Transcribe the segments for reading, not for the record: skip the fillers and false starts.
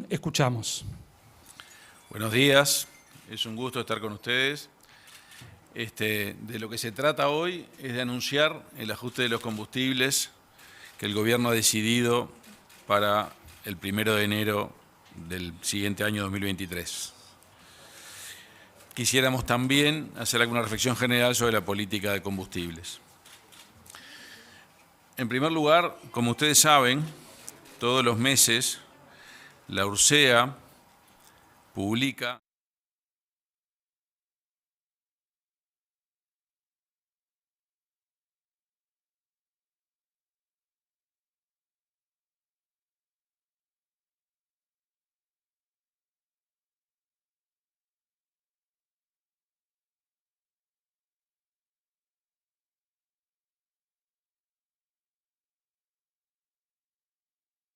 Escuchamos. Buenos días, es un gusto estar con ustedes. De lo que se trata hoy es de anunciar el ajuste de los combustibles que el Gobierno ha decidido para el 1 de enero del siguiente año 2023. Quisiéramos también hacer alguna reflexión general sobre la política de combustibles. En primer lugar, como ustedes saben, todos los meses la URSEA publica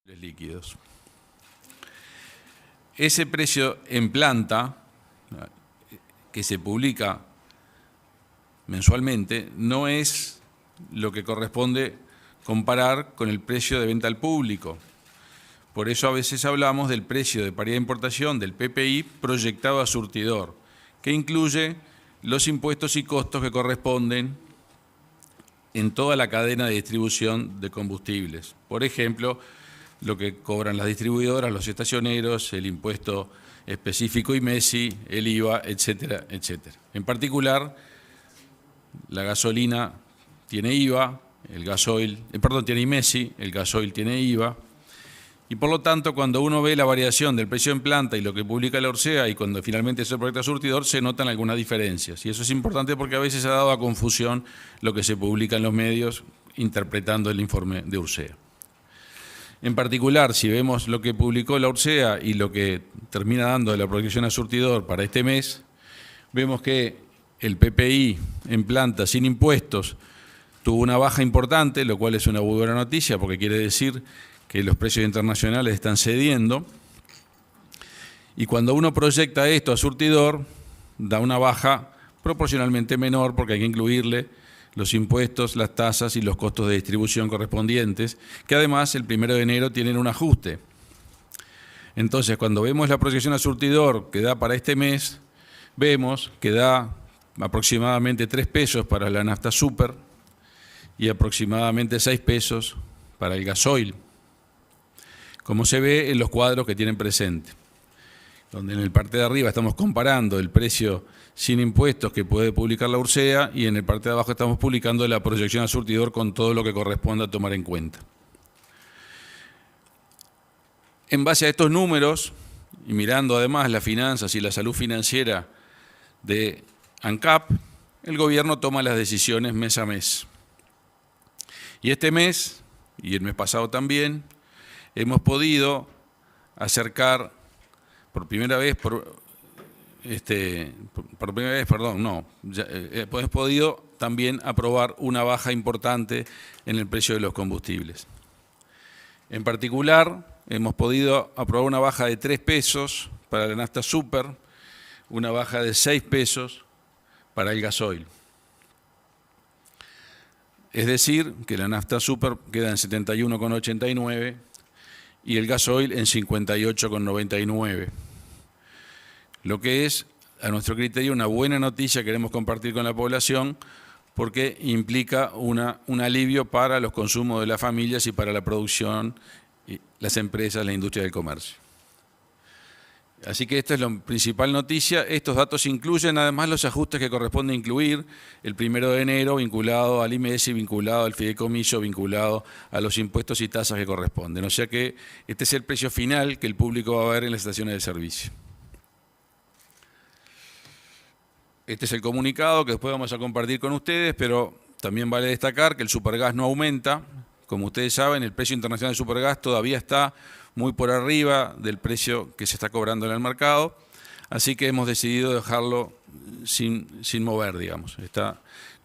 líquidos. Ese precio en planta que se publica mensualmente no es lo que corresponde comparar con el precio de venta al público. Por eso a veces hablamos del precio de paridad de importación, del PPI, proyectado a surtidor, que incluye los impuestos y costos que corresponden en toda la cadena de distribución de combustibles. Por ejemplo, lo que cobran las distribuidoras, los estacioneros, el impuesto específico IMESI, el IVA, etcétera, etcétera. En particular, la gasolina tiene IVA, tiene IMESI, el gasoil tiene IVA, y por lo tanto, cuando uno ve la variación del precio en planta y lo que publica la URSEA y cuando finalmente se proyecta surtidor, se notan algunas diferencias. Y eso es importante porque a veces ha dado a confusión lo que se publica en los medios interpretando el informe de URSEA. En particular, si vemos lo que publicó la URSEA y lo que termina dando de la proyección a surtidor para este mes, vemos que el PPI en planta sin impuestos tuvo una baja importante, lo cual es una muy buena noticia porque quiere decir que los precios internacionales están cediendo. Y cuando uno proyecta esto a surtidor, da una baja proporcionalmente menor porque hay que incluirle los impuestos, las tasas y los costos de distribución correspondientes, que además el 1 de enero tienen un ajuste. Entonces, cuando vemos la proyección a surtidor que da para este mes, vemos que da aproximadamente 3 pesos para la nafta super y aproximadamente 6 pesos para el gasoil, como se ve en los cuadros que tienen presente, donde en el parte de arriba estamos comparando el precio sin impuestos que puede publicar la URSEA y en el parte de abajo estamos publicando la proyección a surtidor con todo lo que corresponda a tomar en cuenta. En base a estos números, y mirando además las finanzas y la salud financiera de ANCAP, el Gobierno toma las decisiones mes a mes. Y este mes, y el mes pasado también, hemos podido acercar hemos podido también aprobar una baja importante en el precio de los combustibles. En particular, hemos podido aprobar una baja de 3 pesos para la nafta super, una baja de 6 pesos para el gasoil. Es decir, que la nafta super queda en 71,89 y el gasoil en 58,99. Lo que es, a nuestro criterio, una buena noticia que queremos compartir con la población porque implica un alivio para los consumos de las familias y para la producción, las empresas, la industria del comercio. Así que esta es la principal noticia. Estos datos incluyen además los ajustes que corresponde incluir el 1 de enero vinculado al IMESI, vinculado al fideicomiso, vinculado a los impuestos y tasas que corresponden. O sea que este es el precio final que el público va a ver en las estaciones de servicio. Este es el comunicado que después vamos a compartir con ustedes, pero también vale destacar que el supergas no aumenta. Como ustedes saben, el precio internacional del supergas todavía está muy por arriba del precio que se está cobrando en el mercado, así que hemos decidido dejarlo sin mover, digamos,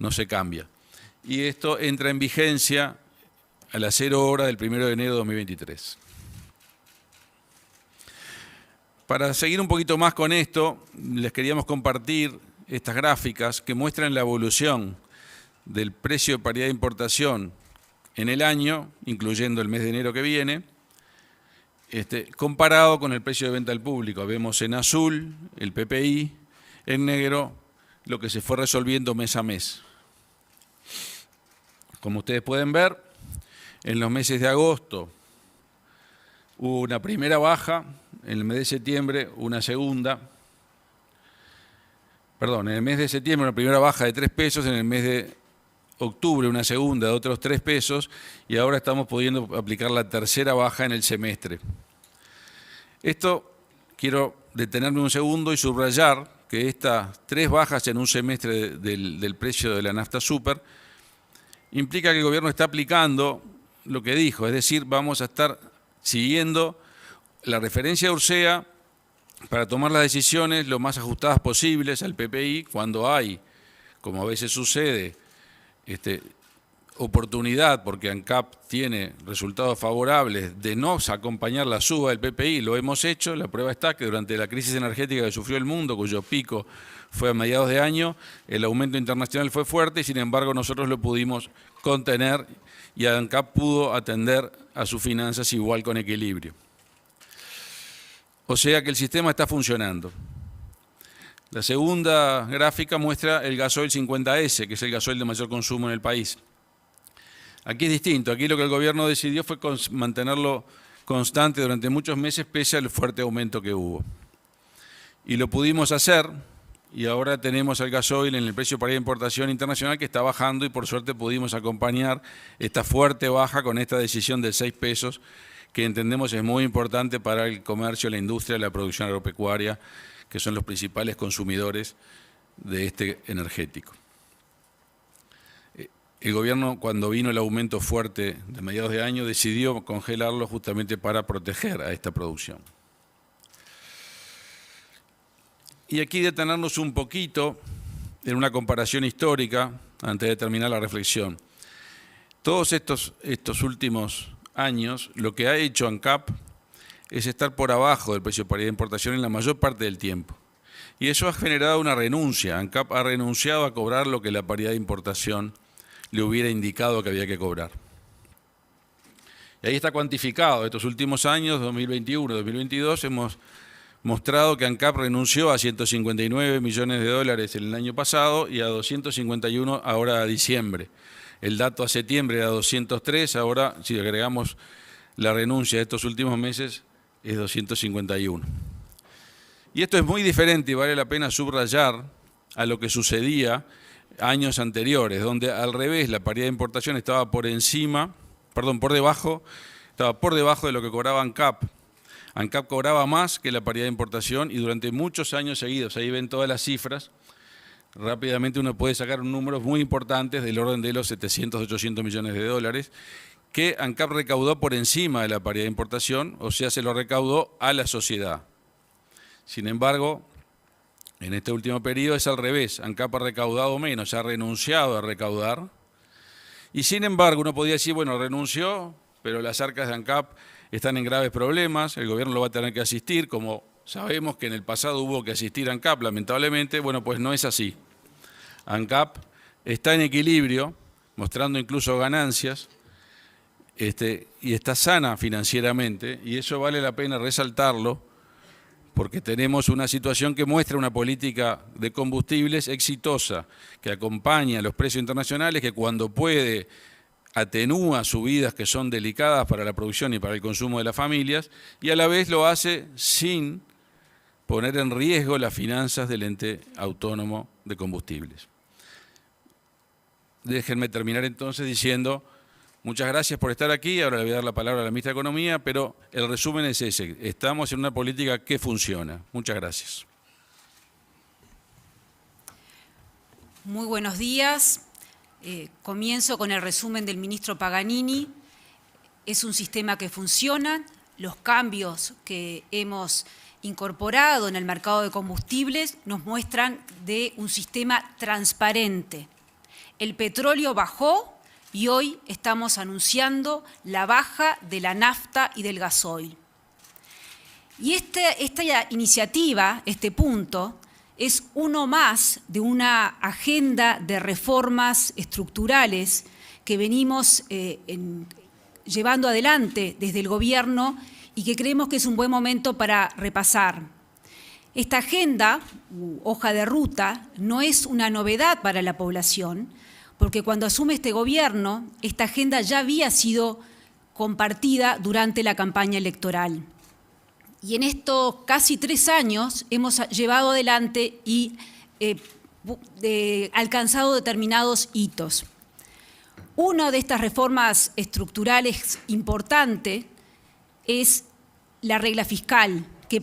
no se cambia. Y esto entra en vigencia a las 0 horas del 1 de enero de 2023. Para seguir un poquito más con esto, les queríamos compartir estas gráficas que muestran la evolución del precio de paridad de importación en el año, incluyendo el mes de enero que viene, comparado con el precio de venta al público. Vemos en azul el PPI, en negro lo que se fue resolviendo mes a mes. Como ustedes pueden ver, en los meses de agosto hubo una primera baja, en el mes de septiembre una segunda. Perdón, en el mes de septiembre una primera baja de 3 pesos, en el mes de octubre una segunda de otros 3 pesos y ahora estamos pudiendo aplicar la tercera baja en el semestre. Esto quiero detenerme un segundo y subrayar que estas 3 bajas en un semestre del precio de la nafta super implica que el gobierno está aplicando lo que dijo, es decir, vamos a estar siguiendo la referencia de Ursea para tomar las decisiones lo más ajustadas posibles al PPI cuando hay, como a veces sucede, oportunidad, porque ANCAP tiene resultados favorables de no acompañar la suba del PPI, lo hemos hecho, la prueba está que durante la crisis energética que sufrió el mundo, cuyo pico fue a mediados de año, el aumento internacional fue fuerte y sin embargo nosotros lo pudimos contener y ANCAP pudo atender a sus finanzas igual con equilibrio. O sea que el sistema está funcionando. La segunda gráfica muestra el gasoil 50S, que es el gasoil de mayor consumo en el país. Aquí es distinto, aquí lo que el gobierno decidió fue mantenerlo constante durante muchos meses pese al fuerte aumento que hubo. Y lo pudimos hacer y ahora tenemos el gasoil en el precio paridad de importación internacional que está bajando y por suerte pudimos acompañar esta fuerte baja con esta decisión de 6 pesos que entendemos es muy importante para el comercio, la industria, la producción agropecuaria, que son los principales consumidores de este energético. El gobierno, cuando vino el aumento fuerte de mediados de año, decidió congelarlo justamente para proteger a esta producción. Y aquí detenernos un poquito en una comparación histórica antes de terminar la reflexión. Todos estos últimos años, lo que ha hecho ANCAP es estar por abajo del precio de paridad de importación en la mayor parte del tiempo. Y eso ha generado una renuncia. ANCAP ha renunciado a cobrar lo que la paridad de importación le hubiera indicado que había que cobrar. Y ahí está cuantificado. Estos últimos años, 2021, 2022, hemos mostrado que ANCAP renunció a 159 millones de dólares en el año pasado y a 251 ahora a diciembre. El dato a septiembre era 203, ahora si agregamos la renuncia de estos últimos meses es 251. Y esto es muy diferente y vale la pena subrayar a lo que sucedía años anteriores, donde al revés la paridad de importación estaba por debajo de lo que cobraba ANCAP. ANCAP cobraba más que la paridad de importación y durante muchos años seguidos, ahí ven todas las cifras, rápidamente uno puede sacar números muy importantes del orden de los 700, 800 millones de dólares que ANCAP recaudó por encima de la paridad de importación, o sea, se lo recaudó a la sociedad. Sin embargo, en este último periodo es al revés, ANCAP ha recaudado menos, ha renunciado a recaudar, y sin embargo uno podría decir, bueno, renunció, pero las arcas de ANCAP están en graves problemas, el gobierno lo va a tener que asistir, como sabemos que en el pasado hubo que asistir a ANCAP, lamentablemente, bueno, pues no es así. ANCAP está en equilibrio, mostrando incluso ganancias, y está sana financieramente, y eso vale la pena resaltarlo, porque tenemos una situación que muestra una política de combustibles exitosa, que acompaña a los precios internacionales, que cuando puede atenúa subidas que son delicadas para la producción y para el consumo de las familias, y a la vez lo hace sin poner en riesgo las finanzas del ente autónomo de combustibles. Déjenme terminar entonces diciendo, muchas gracias por estar aquí, ahora le voy a dar la palabra a la ministra de Economía, pero el resumen es ese, estamos en una política que funciona. Muchas gracias. Muy buenos días. Comienzo con el resumen del ministro Paganini. Es un sistema que funciona, los cambios que hemos incorporado en el mercado de combustibles nos muestran de un sistema transparente. El petróleo bajó y hoy estamos anunciando la baja de la nafta y del gasoil. Y esta iniciativa, este punto, es uno más de una agenda de reformas estructurales que venimos llevando adelante desde el gobierno y que creemos que es un buen momento para repasar. Esta agenda, hoja de ruta, no es una novedad para la población, porque cuando asume este gobierno, esta agenda ya había sido compartida durante la campaña electoral. Y en estos casi 3 años hemos llevado adelante y alcanzado determinados hitos. Una de estas reformas estructurales importantes es la regla fiscal, que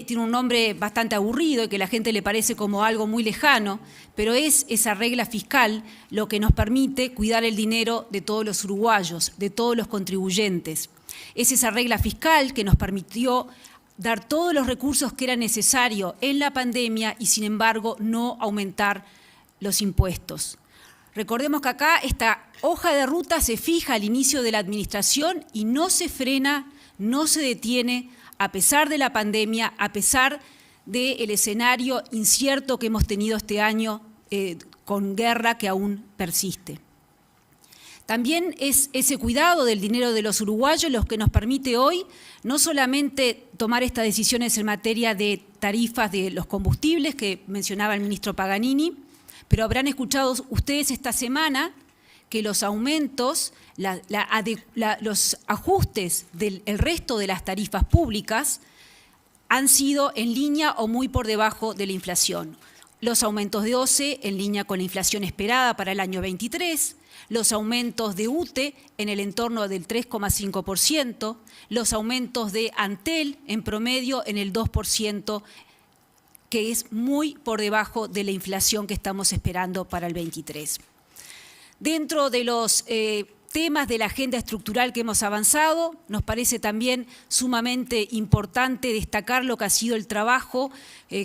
tiene un nombre bastante aburrido y que a la gente le parece como algo muy lejano, pero es esa regla fiscal lo que nos permite cuidar el dinero de todos los uruguayos, de todos los contribuyentes. Es esa regla fiscal que nos permitió dar todos los recursos que era necesario en la pandemia y, sin embargo, no aumentar los impuestos. Recordemos que acá esta hoja de ruta se fija al inicio de la administración y no se frena, no se detiene, a pesar de la pandemia, a pesar del escenario incierto que hemos tenido este año con guerra que aún persiste. También es ese cuidado del dinero de los uruguayos lo que nos permite hoy no solamente tomar estas decisiones en materia de tarifas de los combustibles que mencionaba el ministro Paganini, pero habrán escuchado ustedes esta semana que los aumentos, los ajustes del resto de las tarifas públicas han sido en línea o muy por debajo de la inflación. Los aumentos de OCE en línea con la inflación esperada para el año 23, los aumentos de UTE en el entorno del 3,5%, los aumentos de Antel en promedio en el 2%, que es muy por debajo de la inflación que estamos esperando para el 23. Dentro de los temas de la agenda estructural que hemos avanzado, nos parece también sumamente importante destacar lo que ha sido el trabajo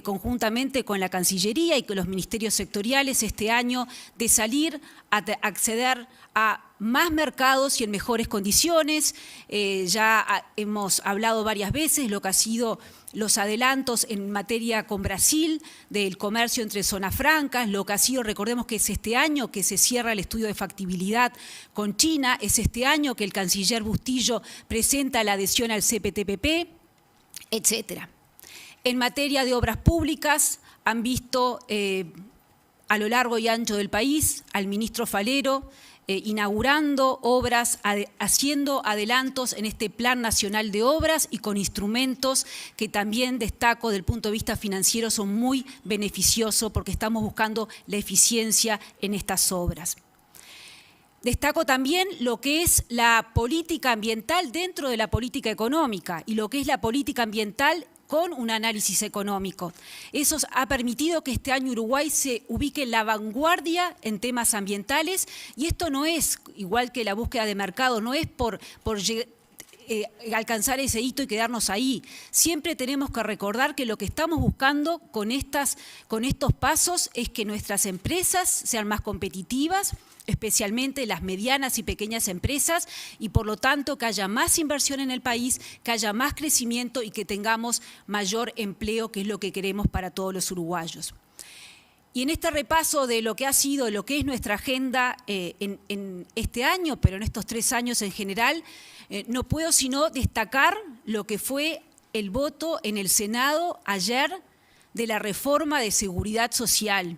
conjuntamente con la Cancillería y con los ministerios sectoriales este año de salir a acceder a más mercados y en mejores condiciones. Ya hemos hablado varias veces lo que ha sido los adelantos en materia con Brasil, del comercio entre zonas francas, lo que ha sido, recordemos que es este año que se cierra el estudio de factibilidad con China, es este año que el canciller Bustillo presenta la adhesión al CPTPP, etcétera. En materia de obras públicas, han visto a lo largo y ancho del país al ministro Falero inaugurando obras, haciendo adelantos en este Plan Nacional de Obras y con instrumentos que también destaco desde el punto de vista financiero son muy beneficiosos porque estamos buscando la eficiencia en estas obras. Destaco también lo que es la política ambiental dentro de la política económica y lo que es la política ambiental con un análisis económico. Eso ha permitido que este año Uruguay se ubique en la vanguardia en temas ambientales y esto no es, igual que la búsqueda de mercado, no es por alcanzar ese hito y quedarnos ahí. Siempre tenemos que recordar que lo que estamos buscando con estos pasos es que nuestras empresas sean más competitivas, especialmente las medianas y pequeñas empresas, y por lo tanto que haya más inversión en el país, que haya más crecimiento y que tengamos mayor empleo, que es lo que queremos para todos los uruguayos. Y en este repaso de lo que ha sido, lo que es nuestra agenda en este año, pero en estos 3 años en general, no puedo sino destacar lo que fue el voto en el Senado ayer de la reforma de seguridad social.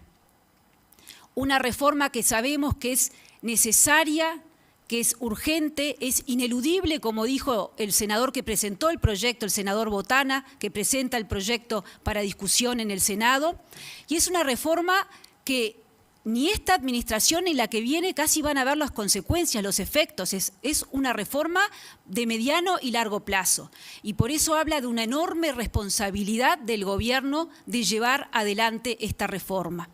Una reforma que sabemos que es necesaria, que es urgente, es ineludible, como dijo el senador que presentó el proyecto, el senador Botana, que presenta el proyecto para discusión en el Senado, y es una reforma que ni esta administración ni la que viene casi van a ver las consecuencias, los efectos. Es una reforma de mediano y largo plazo. Y por eso habla de una enorme responsabilidad del gobierno de llevar adelante esta reforma.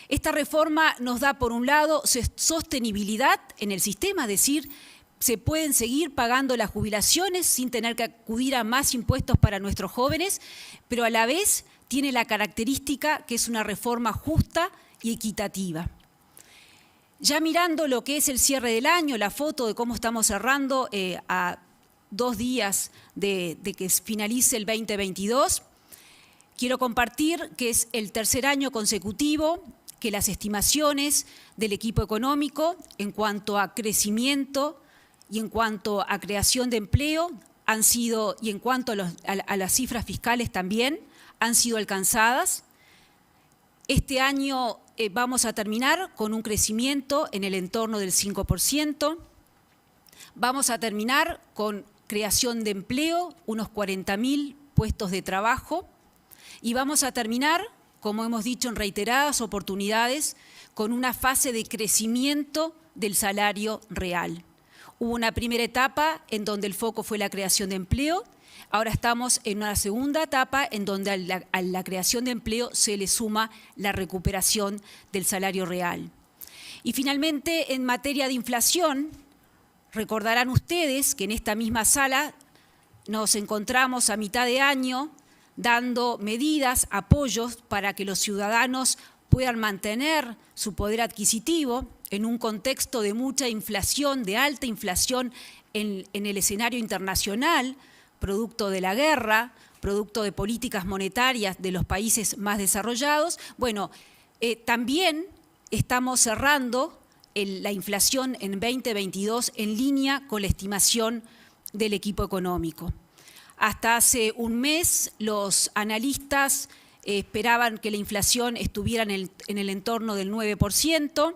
Esta reforma nos da, por un lado, sostenibilidad en el sistema, es decir, se pueden seguir pagando las jubilaciones sin tener que acudir a más impuestos para nuestros jóvenes, pero a la vez tiene la característica que es una reforma justa y equitativa. Ya mirando lo que es el cierre del año, la foto de cómo estamos cerrando a 2 días de que finalice el 2022, quiero compartir que es el tercer año consecutivo que las estimaciones del equipo económico en cuanto a crecimiento y en cuanto a creación de empleo han sido, y en cuanto a las cifras fiscales también, han sido alcanzadas. Este año vamos a terminar con un crecimiento en el entorno del 5%. Vamos a terminar con creación de empleo, unos 40.000 puestos de trabajo. Y vamos a terminar, como hemos dicho en reiteradas oportunidades, con una fase de crecimiento del salario real. Hubo una primera etapa en donde el foco fue la creación de empleo. Ahora estamos en una segunda etapa en donde a la creación de empleo se le suma la recuperación del salario real. Y finalmente, en materia de inflación, recordarán ustedes que en esta misma sala nos encontramos a mitad de año dando medidas, apoyos para que los ciudadanos puedan mantener su poder adquisitivo en un contexto de mucha inflación, de alta inflación en el escenario internacional, producto de la guerra, producto de políticas monetarias de los países más desarrollados. Bueno, también estamos cerrando la inflación en 2022 en línea con la estimación del equipo económico. Hasta hace un mes los analistas esperaban que la inflación estuviera en el entorno del 9%.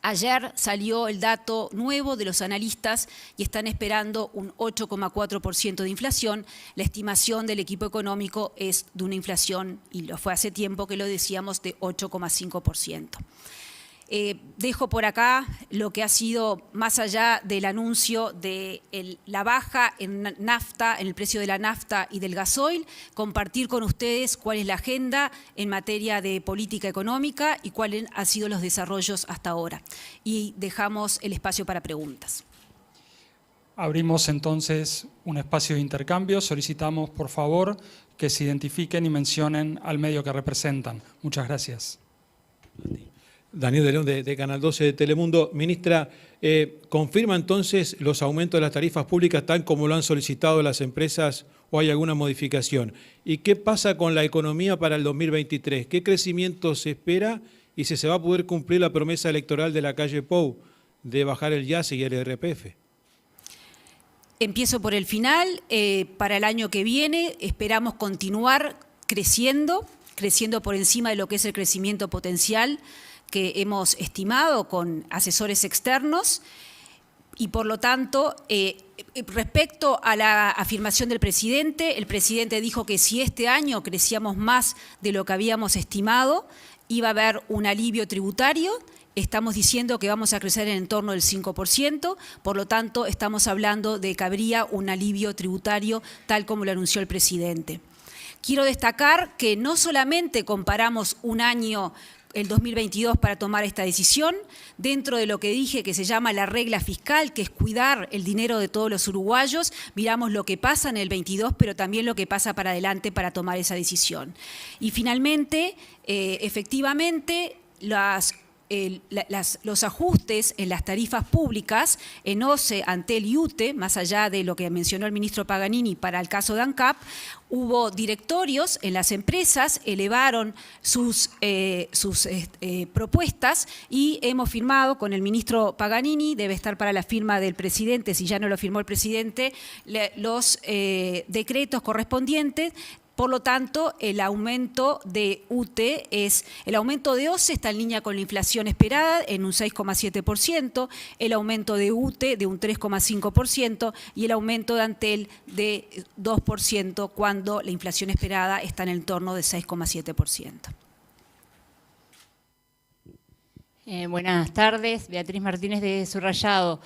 Ayer salió el dato nuevo de los analistas y están esperando un 8,4% de inflación. La estimación del equipo económico es de una inflación, y lo fue hace tiempo que lo decíamos, de 8,5%. Dejo por acá lo que ha sido, más allá del anuncio de la baja en nafta, en el precio de la nafta y del gasoil, compartir con ustedes cuál es la agenda en materia de política económica y cuáles han sido los desarrollos hasta ahora. Y dejamos el espacio para preguntas. Abrimos entonces un espacio de intercambio. Solicitamos, por favor, que se identifiquen y mencionen al medio que representan. Muchas gracias. Daniel de León, de Canal 12 de Telemundo. Ministra, ¿confirma entonces los aumentos de las tarifas públicas tal como lo han solicitado las empresas o hay alguna modificación? ¿Y qué pasa con la economía para el 2023? ¿Qué crecimiento se espera y si se va a poder cumplir la promesa electoral de la calle Pou de bajar el IAS y el IRPF? Empiezo por el final. Para el año que viene esperamos continuar creciendo por encima de lo que es el crecimiento potencial que hemos estimado con asesores externos, y por lo tanto, respecto a la afirmación del presidente, el presidente dijo que si este año crecíamos más de lo que habíamos estimado, iba a haber un alivio tributario. Estamos diciendo que vamos a crecer en torno del 5%, por lo tanto estamos hablando de que habría un alivio tributario tal como lo anunció el presidente. Quiero destacar que no solamente comparamos un año, el 2022, para tomar esta decisión, dentro de lo que dije que se llama la regla fiscal, que es cuidar el dinero de todos los uruguayos, miramos lo que pasa en el 22, pero también lo que pasa para adelante para tomar esa decisión. Y finalmente, efectivamente, los ajustes en las tarifas públicas en OCE, Antel y UTE, más allá de lo que mencionó el ministro Paganini para el caso de ANCAP, hubo directorios en las empresas, elevaron sus propuestas y hemos firmado con el ministro Paganini, debe estar para la firma del presidente, si ya no lo firmó el presidente, los decretos correspondientes. Por lo tanto, el aumento de UTE el aumento de OCE está en línea con la inflación esperada en un 6,7%, el aumento de UTE de un 3,5% y el aumento de Antel de 2% cuando la inflación esperada está en el entorno de 6,7%. Buenas tardes, Beatriz Martínez de Subrayado.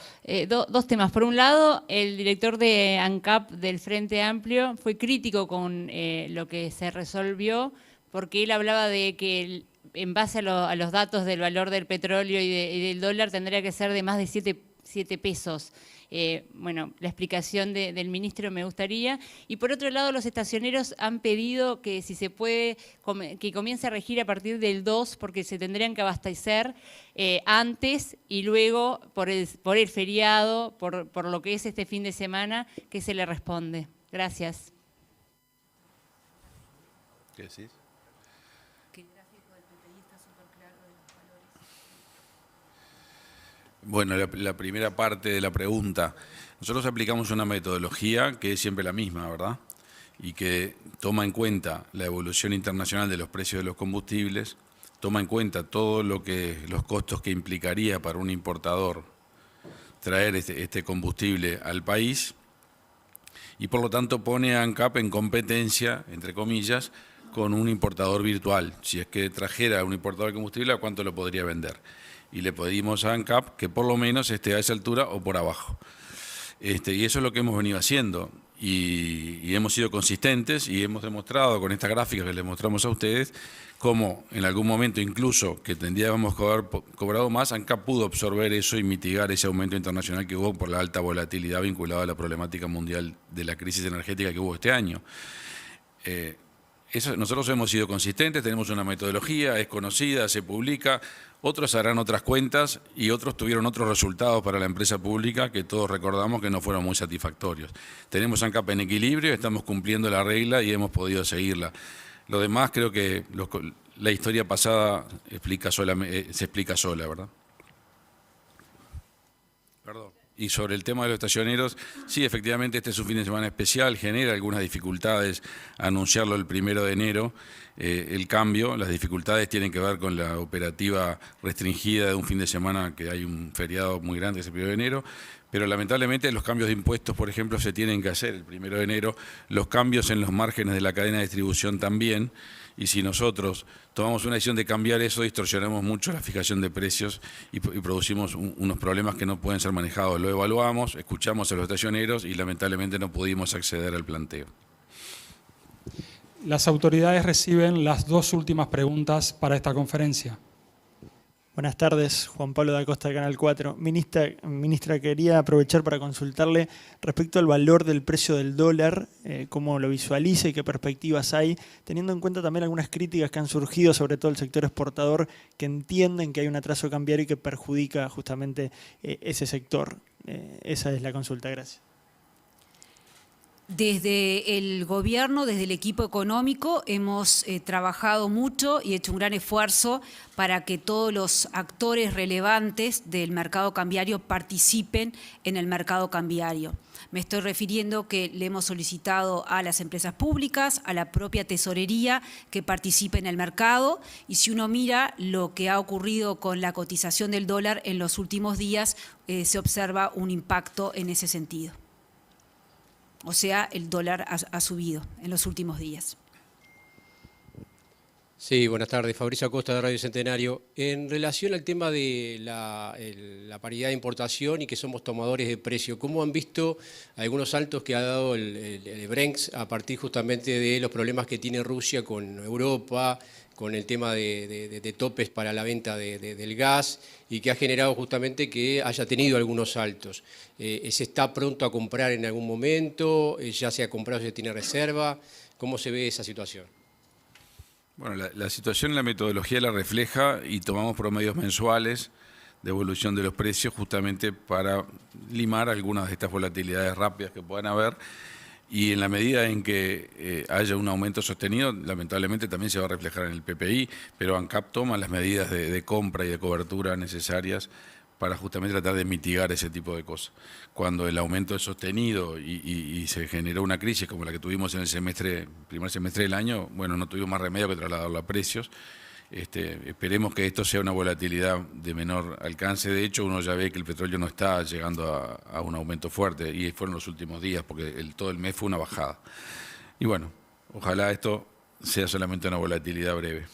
Dos temas. Por un lado, el director de ANCAP del Frente Amplio fue crítico con lo que se resolvió, porque él hablaba de que en base a los datos del valor del petróleo y del dólar tendría que ser de más de 7 pesos. Bueno, la explicación del ministro me gustaría. Y por otro lado, los estacioneros han pedido que si se puede, que comience a regir a partir del 2, porque se tendrían que abastecer antes y luego por el feriado, por lo que es este fin de semana, ¿qué se le responde? Gracias. ¿Qué decís? Bueno, la primera parte de la pregunta. Nosotros aplicamos una metodología que es siempre la misma, ¿verdad? Y que toma en cuenta la evolución internacional de los precios de los combustibles, toma en cuenta todo los costos que implicaría para un importador traer este combustible al país y por lo tanto pone a ANCAP en competencia, entre comillas, con un importador virtual. Si es que trajera un importador de combustible, ¿a cuánto lo podría vender? Y le pedimos a ANCAP que por lo menos esté a esa altura o por abajo. Y eso es lo que hemos venido haciendo y hemos sido consistentes y hemos demostrado con esta gráfica que les mostramos a ustedes cómo en algún momento incluso que tendríamos que haber cobrado más, ANCAP pudo absorber eso y mitigar ese aumento internacional que hubo por la alta volatilidad vinculada a la problemática mundial de la crisis energética que hubo este año. Nosotros hemos sido consistentes, tenemos una metodología, es conocida, se publica, otros harán otras cuentas y otros tuvieron otros resultados para la empresa pública que todos recordamos que no fueron muy satisfactorios. Tenemos ANCAP en equilibrio, estamos cumpliendo la regla y hemos podido seguirla. Lo demás creo que la historia pasada se explica sola, ¿verdad? Perdón. Y sobre el tema de los estacioneros, sí, efectivamente este es un fin de semana especial, genera algunas dificultades anunciarlo el 1 de enero, el cambio, las dificultades tienen que ver con la operativa restringida de un fin de semana que hay un feriado muy grande ese 1 de enero, pero lamentablemente los cambios de impuestos, por ejemplo, se tienen que hacer el 1 de enero, los cambios en los márgenes de la cadena de distribución también, y si nosotros tomamos una decisión de cambiar eso, distorsionamos mucho la fijación de precios y producimos unos problemas que no pueden ser manejados. Lo evaluamos, escuchamos a los estacioneros y lamentablemente no pudimos acceder al planteo. Las autoridades reciben las 2 últimas preguntas para esta conferencia. Buenas tardes, Juan Pablo da Costa, Canal 4. Ministra, quería aprovechar para consultarle respecto al valor del precio del dólar, cómo lo visualiza y qué perspectivas hay, teniendo en cuenta también algunas críticas que han surgido, sobre todo el sector exportador, que entienden que hay un atraso cambiario y que perjudica justamente ese sector. Esa es la consulta, gracias. Desde el gobierno, desde el equipo económico, hemos trabajado mucho y hecho un gran esfuerzo para que todos los actores relevantes del mercado cambiario participen en el mercado cambiario. Me estoy refiriendo que le hemos solicitado a las empresas públicas, a la propia tesorería que participe en el mercado y si uno mira lo que ha ocurrido con la cotización del dólar en los últimos días, se observa un impacto en ese sentido. O sea, el dólar ha subido en los últimos días. Sí, buenas tardes. Fabricio Acosta de Radio Centenario. En relación al tema de la paridad de importación y que somos tomadores de precio, ¿cómo han visto algunos saltos que ha dado el Brent a partir justamente de los problemas que tiene Rusia con Europa, con el tema de topes para la venta del gas y que ha generado justamente que haya tenido algunos saltos? ¿Se está pronto a comprar en algún momento? ¿Ya se ha comprado, se tiene reserva? ¿Cómo se ve esa situación? Bueno, la situación en la metodología la refleja y tomamos promedios mensuales de evolución de los precios justamente para limar algunas de estas volatilidades rápidas que puedan haber y en la medida en que haya un aumento sostenido, lamentablemente también se va a reflejar en el PPI, pero ANCAP toma las medidas de compra y de cobertura necesarias para justamente tratar de mitigar ese tipo de cosas. Cuando el aumento es sostenido y se generó una crisis como la que tuvimos en el primer semestre del año, bueno, no tuvimos más remedio que trasladarlo a precios. Esperemos que esto sea una volatilidad de menor alcance. De hecho, uno ya ve que el petróleo no está llegando a un aumento fuerte y fueron los últimos días porque todo el mes fue una bajada. Y bueno, ojalá esto sea solamente una volatilidad breve.